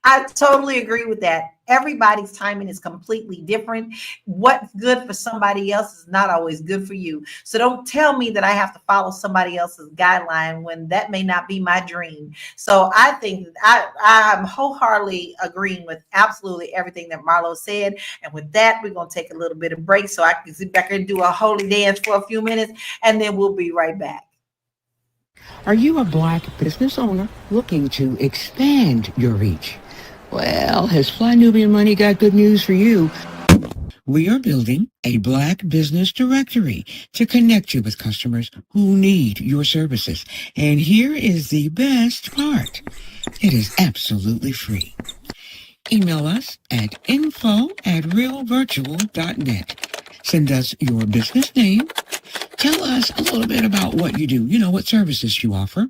I totally agree with that. Everybody's timing is completely different. What's good for somebody else is not always good for you. So don't tell me that I have to follow somebody else's guideline when that may not be my dream. So I think I'm wholeheartedly agreeing with absolutely everything that Marlo said. And with that, we're going to take a little bit of break so I can sit back and do a holy dance for a few minutes, and then we'll be right back. Are you a Black business owner looking to expand your reach? Well, has Fly Nubian Money got good news for you? We are building a Black business directory to connect you with customers who need your services. And here is the best part. It is absolutely free. Email us at info@realvirtual.net. Send us your business name. Tell us a little bit about what you do, what services you offer,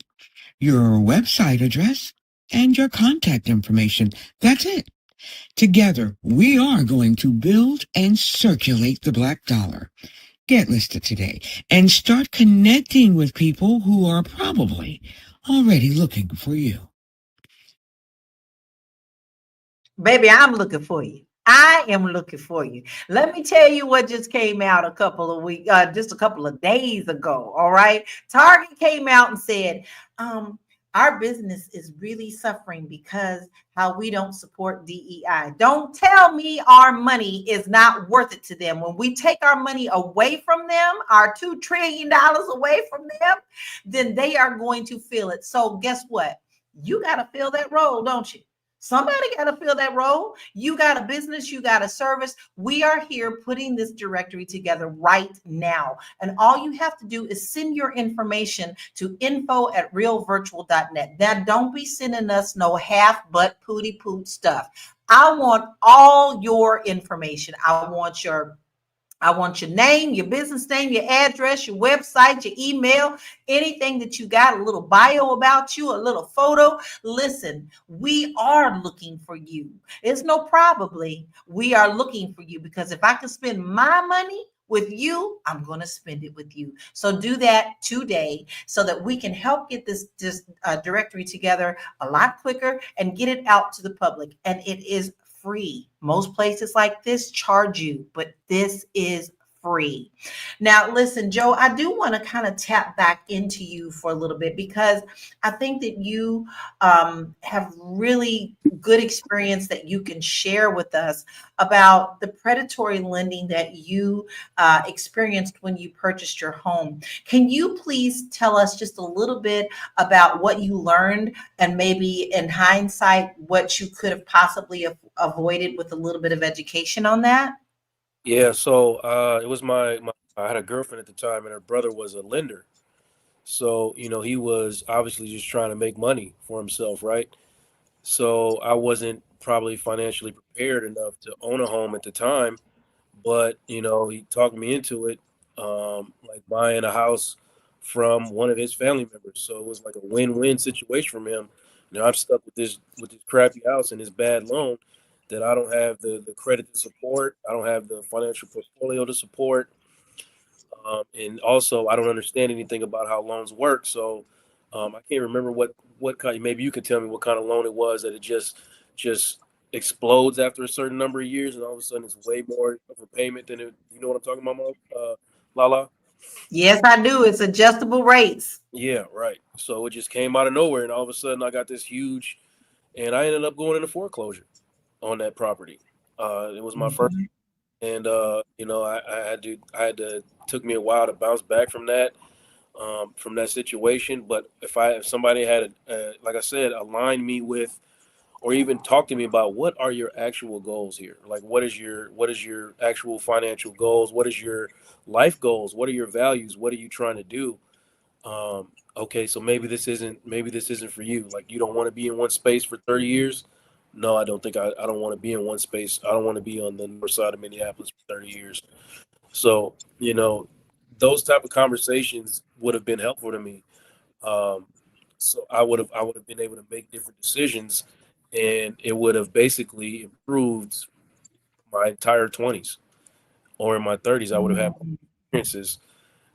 your website address, and your contact information. That's it. Together, we are going to build and circulate the Black dollar. Get listed today and start connecting with people who are probably already looking for you. Baby, I'm looking for you. I am looking for you. Let me tell you what just came out just a couple of days ago. All right. Target came out and said, our business is really suffering because how we don't support DEI. Don't tell me our money is not worth it to them. When we take our money away from them, our $2 trillion away from them, then they are going to feel it. So guess what? You got to fill that role, don't you? Somebody got to fill that role. You got a business, you got a service. We are here putting this directory together right now. And all you have to do is send your information to info@realvirtual.net. Now, don't be sending us no half butt pooty poot stuff. I want all your information. I want your name, your business name, your address, your website, your email, anything that you got, a little bio about you, a little photo. Listen, we are looking for you. It's no probably. We are looking for you because if I can spend my money with you, I'm going to spend it with you. So do that today so that we can help get this directory together a lot quicker and get it out to the public. And it is free. Most places like this charge you, but this is free. Now, listen, Joe, I do want to kind of tap back into you for a little bit because I think that you have really good experience that you can share with us about the predatory lending that you experienced when you purchased your home. Can you please tell us just a little bit about what you learned and maybe in hindsight, what you could have possibly avoided with a little bit of education on that? Yeah, so it was my I had a girlfriend at the time, and her brother was a lender. So, he was obviously just trying to make money for himself, right? So I wasn't probably financially prepared enough to own a home at the time, but he talked me into it, like buying a house from one of his family members. So it was like a win-win situation from him. I'm stuck with this crappy house and this bad loan that I don't have the credit to support. I don't have the financial portfolio to support. And also, I don't understand anything about how loans work. So I can't remember what kind. Maybe you could tell me what kind of loan it was that it just explodes after a certain number of years, and all of a sudden it's way more of a payment than it. You know what I'm talking about, Mom? Lala? Yes, I do. It's adjustable rates. Yeah, right. So it just came out of nowhere, and all of a sudden I got this huge, and I ended up going into foreclosure on that property. It was my first, Mhm. and I had to. Took me a while to bounce back from that situation. But if somebody had, like I said, aligned me with, or even talk to me about what are your actual goals here? Like, what is your actual financial goals? What is your life goals? What are your values? What are you trying to do? Okay, so maybe this isn't for you. Like, you don't want to be in one space for 30 years. No, I don't think I don't want to be in one space. I don't want to be on the north side of Minneapolis for 30 years. So, those type of conversations would have been helpful to me. Um, so I would have been able to make different decisions, and it would have basically improved my entire 20s, or in my 30s I would have had Mhm. experiences.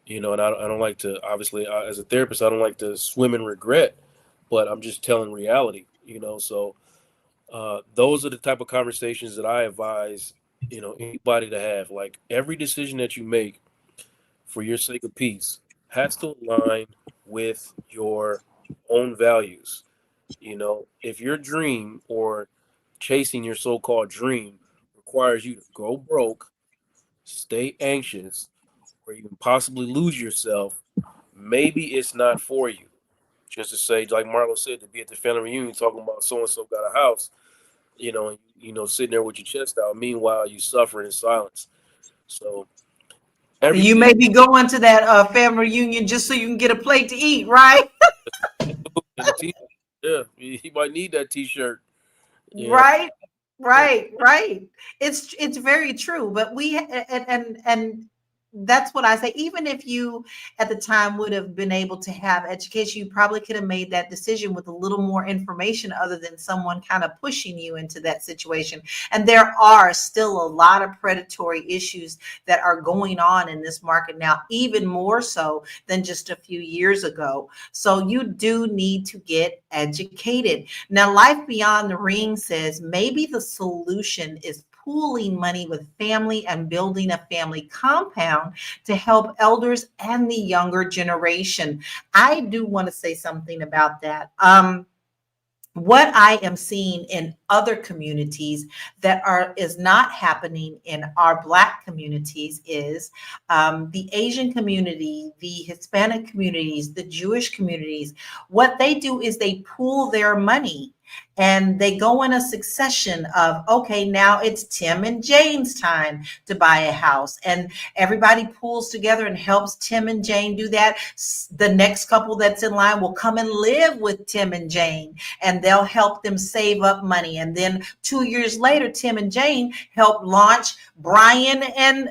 And I don't like to, obviously, as a therapist, I don't like to swim in regret, but I'm just telling reality. So those are the type of conversations that I advise anybody to have. Like, every decision that you make for your sake of peace has to align with your own values. If your dream, or chasing your so-called dream, requires you to go broke, stay anxious, or even possibly lose yourself, maybe it's not for you. Just to say, like Marlo said, to be at the family reunion talking about so and so got a house, sitting there with your chest out. Meanwhile, you suffer in silence. So You everything. may be going to that family reunion just so you can get a plate to eat, right? And the t yeah, he might need that T-shirt. Yeah, Right, right. It's very true. But and that's what I say. Even if you at the time would have been able to have education, you probably could have made that decision with a little more information other than someone kind of pushing you into that situation. And there are still a lot of predatory issues that are going on in this market now, even more so than just a few years ago. So you do need to get educated. Now, Life Beyond the Ring says maybe the solution is pooling money with family and building a family compound to help elders and the younger generation. I do want to say something about that. What I am seeing in other communities that is not happening in our Black communities is the Asian community, the Hispanic communities, the Jewish communities. What they do is they pool their money and they go in a succession of, okay, now it's Tim and Jane's time to buy a house, and everybody pools together and helps Tim and Jane do that. The next couple that's in line will come and live with Tim and Jane, and they'll help them save up money. And then 2 years later, Tim and Jane help launch Brian and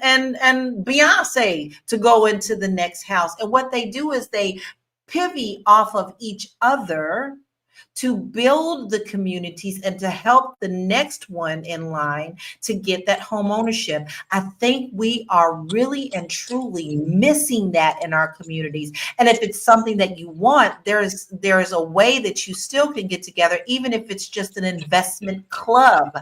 Beyonce to go into the next house. And what they do is they pivot off of each other to build the communities and to help the next one in line to get that home ownership. I think we are really and truly missing that in our communities. And if it's something that you want, there is a way that you still can get together, even if it's just an investment club.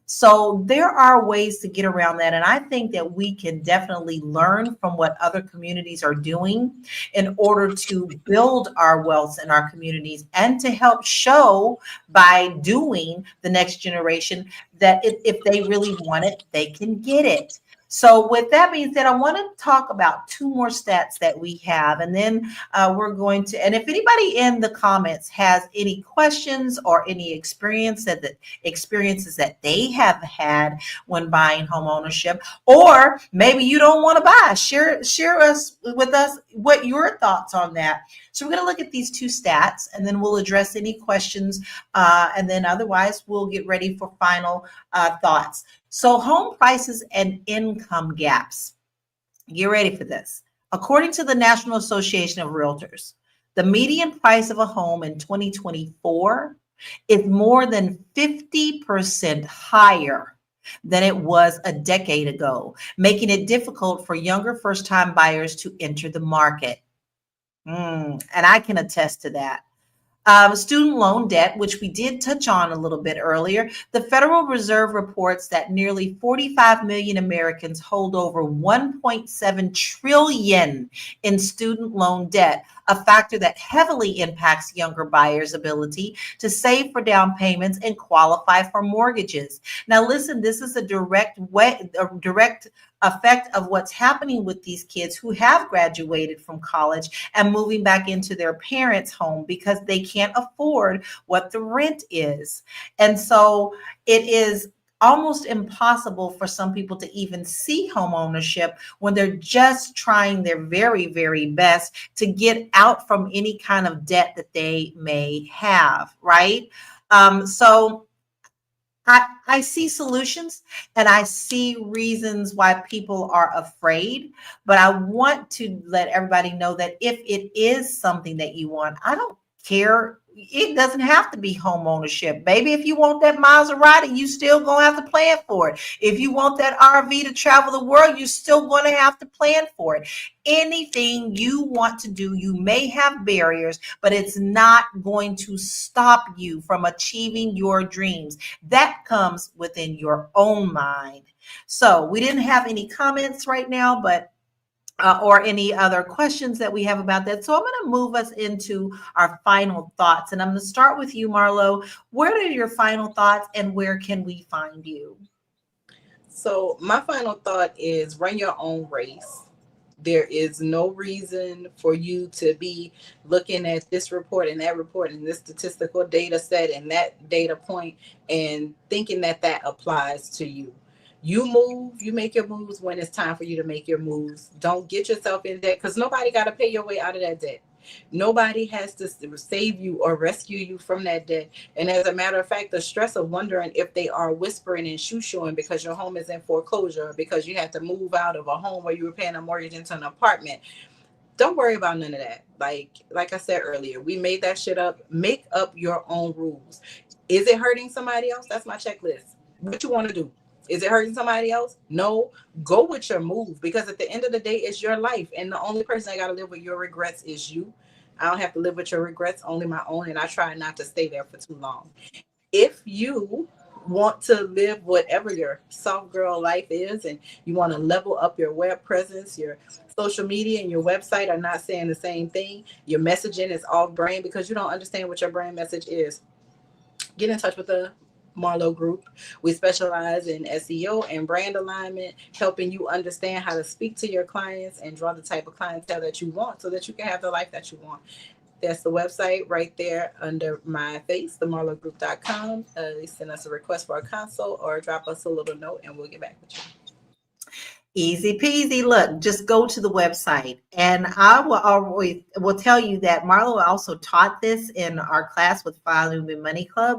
So there are ways to get around that. And I think that we can definitely learn from what other communities are doing in order to build our wealth in our communities and to help show by doing the next generation that if they really want it, they can get it. So with that being said, I want to talk about two more stats that we have, and then we're going to, and if anybody in the comments has any questions or any experiences that they have had when buying home ownership, or maybe you don't want to buy, share with us what your thoughts on that. So we're going to look at these two stats, and then we'll address any questions, and then otherwise we'll get ready for final thoughts. So home prices and income gaps. Get ready for this. According to the National Association of Realtors, the median price of a home in 2024 is more than 50% higher than it was a decade ago, making it difficult for younger first-time buyers to enter the market. And I can attest to that. Student loan debt, which we did touch on a little bit earlier, the Federal Reserve reports that nearly 45 million Americans hold over 1.7 trillion in student loan debt, a factor that heavily impacts younger buyers' ability to save for down payments and qualify for mortgages. Now, listen, this is a direct effect of what's happening with these kids who have graduated from college and moving back into their parents' home because they can't afford what the rent is. And so it is almost impossible for some people to even see home ownership when they're just trying their very, very best to get out from any kind of debt that they may have, right? So I see solutions and I see reasons why people are afraid, but I want to let everybody know that if it is something that you want, I don't care. It doesn't have to be home ownership. Baby, if you want that Maserati, you still gonna have to plan for it. If you want that RV to travel the world, you're still gonna have to plan for it. Anything you want to do, you may have barriers, but it's not going to stop you from achieving your dreams. That comes within your own mind. So we didn't have any comments right now, but or any other questions that we have about that. So I'm going to move us into our final thoughts. And I'm going to start with you, Marlo. What are your final thoughts and where can we find you? So my final thought is run your own race. There is no reason for you to be looking at this report and this statistical data set and that data point and thinking that that applies to you. You move, you make your moves when it's time for you to make your moves. Don't get yourself in debt because nobody got to pay your way out of that debt. Nobody has to save you or rescue you from that debt. And as a matter of fact, the stress of wondering if they are whispering and shoo-shooing because your home is in foreclosure, because you have to move out of a home where you were paying a mortgage into an apartment. Don't worry about none of that. Like I said earlier, we made that shit up. Make up your own rules. Is it hurting somebody else? That's my checklist. What you want to do? Is it hurting somebody else? No. Go with your move, because at the end of the day, it's your life. And the only person that got to live with your regrets is you. I don't have to live with your regrets, only my own. And I try not to stay there for too long. If you want to live whatever your soft girl life is and you want to level up your web presence, your social media and your website are not saying the same thing, your messaging is off brand because you don't understand what your brand message is, get in touch with the Marlo Group. We specialize in SEO and brand alignment, helping you understand how to speak to your clients and draw the type of clientele that you want so that you can have the life that you want. That's the website right there under my face, themarlogroup.com. Send us a request for a consult or drop us a little note and we'll get back with you. Easy peasy. Look, just go to the website. And I will tell you that Marlo also taught this in our class with Nubian Money Club.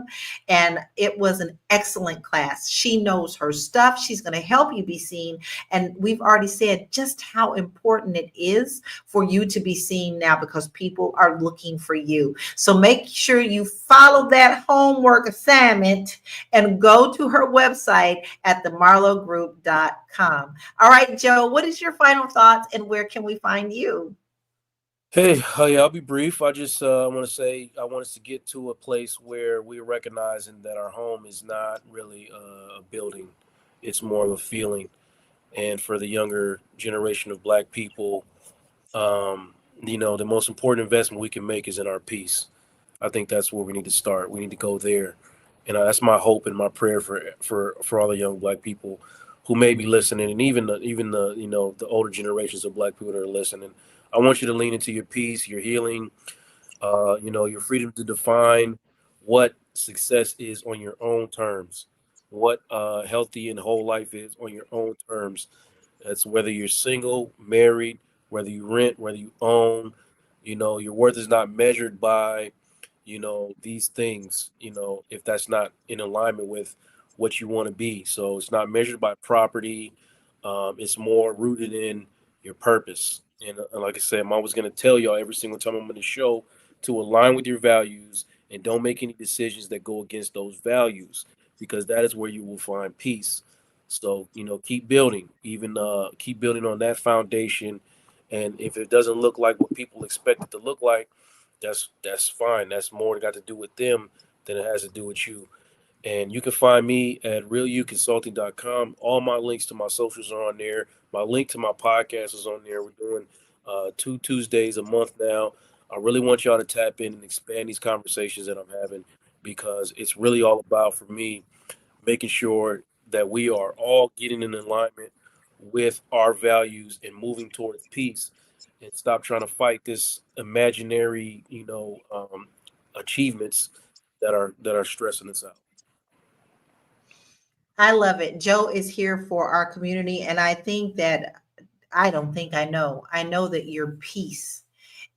And it was an excellent class. She knows her stuff. She's going to help you be seen. And we've already said just how important it is for you to be seen now because people are looking for you. So make sure you follow that homework assignment and go to her website at themarlogroup.com. All right, Joe, what is your final thoughts and where can we find you? Hey, yeah, I'll be brief. I just want to say I want us to get to a place where we're recognizing that our home is not really a building; it's more of a feeling. And for the younger generation of Black people, the most important investment we can make is in our peace. I think that's where we need to start. We need to go there, and that's my hope and my prayer for all the young Black people who may be listening, and even the the older generations of Black people that are listening. I want you to lean into your peace, your healing, your freedom to define what success is on your own terms, what healthy and whole life is on your own terms. That's whether you're single, married, whether you rent, whether you own. Your worth is not measured by, these things, if that's not in alignment with what you want to be. So it's not measured by property. It's more rooted in your purpose. And like I said, I'm always going to tell y'all every single time I'm on the show to align with your values and don't make any decisions that go against those values, because that is where you will find peace. So, keep building, even keep building on that foundation. And if it doesn't look like what people expect it to look like, that's fine. That's more got to do with them than it has to do with you. And you can find me at realuconsulting.com. All my links to my socials are on there. My link to my podcast is on there. We're doing 2 Tuesdays a month now. I really want y'all to tap in and expand these conversations that I'm having, because it's really all about, for me, making sure that we are all getting in alignment with our values and moving towards peace, and stop trying to fight this imaginary, achievements that are stressing us out. I love it. Joe is here for our community. And I think that I don't think I know that your peace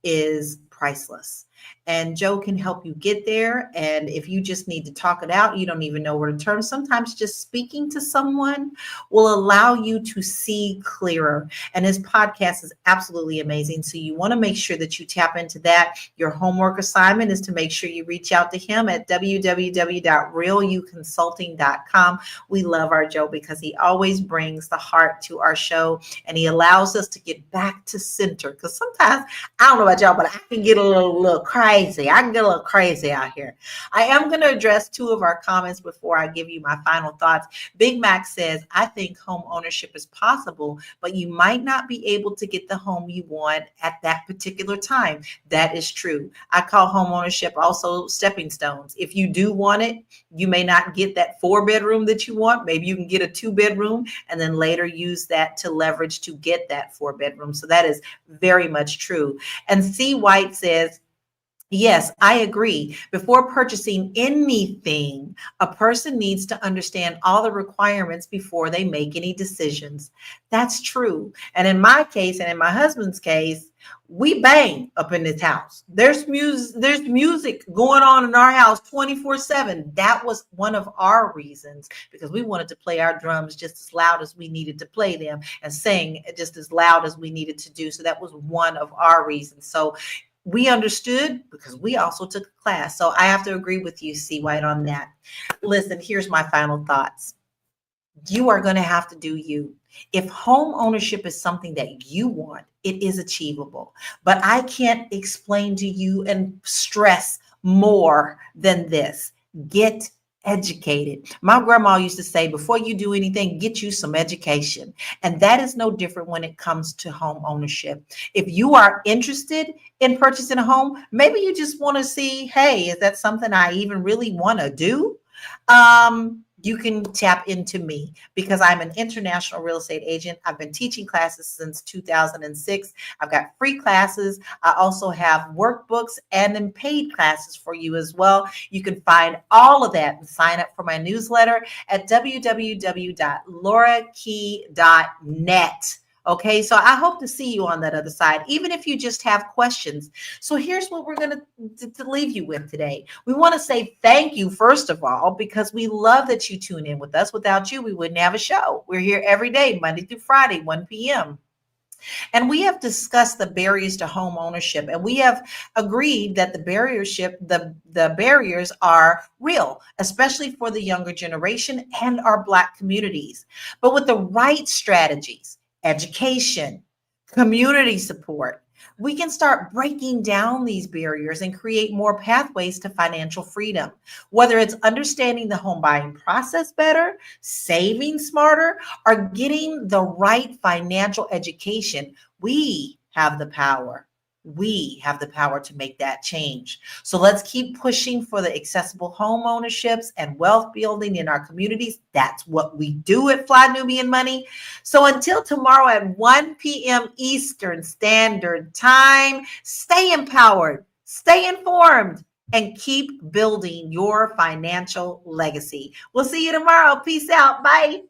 is priceless. And Joe can help you get there. And if you just need to talk it out, you don't even know where to turn. Sometimes just speaking to someone will allow you to see clearer. And his podcast is absolutely amazing. So you want to make sure that you tap into that. Your homework assignment is to make sure you reach out to him at www.realuconsulting.com. We love our Joe because he always brings the heart to our show, and he allows us to get back to center. Because sometimes, I don't know about y'all, but I can get a little crazy. I can get a little crazy out here. I am going to address two of our comments before I give you my final thoughts. Big Mac says, I think home ownership is possible, but you might not be able to get the home you want at that particular time. That is true. I call home ownership also stepping stones. If you do want it, you may not get that 4-bedroom that you want. Maybe you can get a 2-bedroom and then later use that to leverage to get that 4-bedroom. So that is very much true. And C. White says, yes, I agree. Before purchasing anything, a person needs to understand all the requirements before they make any decisions. That's true. And in my case, and in my husband's case, we bang up in this house. There's music going on in our house 24/7. That was one of our reasons, because we wanted to play our drums just as loud as we needed to play them and sing just as loud as we needed to do. So that was one of our reasons. So we understood because we also took a class. So I have to agree with you, C. White, on that. Listen, here's my final thoughts. You are going to have to do you. If home ownership is something that you want, it is achievable. But I can't explain to you and stress more than this. Get educated. My grandma used to say, before you do anything, get you some education. And that is no different when it comes to home ownership. If you are interested in purchasing a home, maybe you just want to see, hey, is that something I even really want to do? You can tap into me because I'm an international real estate agent. I've been teaching classes since 2006. I've got free classes. I also have workbooks and then paid classes for you as well. You can find all of that and sign up for my newsletter at www.laurakey.net. Okay, so I hope to see you on that other side, even if you just have questions. So here's what we're going to leave you with today. We want to say thank you, first of all, because we love that you tune in with us. Without you, we wouldn't have a show. We're here every day, Monday through Friday, 1 p.m. And we have discussed the barriers to home ownership, and we have agreed that the barriers are real, especially for the younger generation and our Black communities. But with the right strategies, education, community support, We can start breaking down these barriers and create more pathways to financial freedom. Whether it's understanding the home buying process better, saving smarter, or getting the right financial education, we have the power. We have the power to make that change. So let's keep pushing for the accessible home ownerships and wealth building in our communities. That's what we do at Fly Nubian Money. So until tomorrow at 1 p.m. Eastern Standard Time, stay empowered, stay informed, and keep building your financial legacy. We'll see you tomorrow. Peace out. Bye.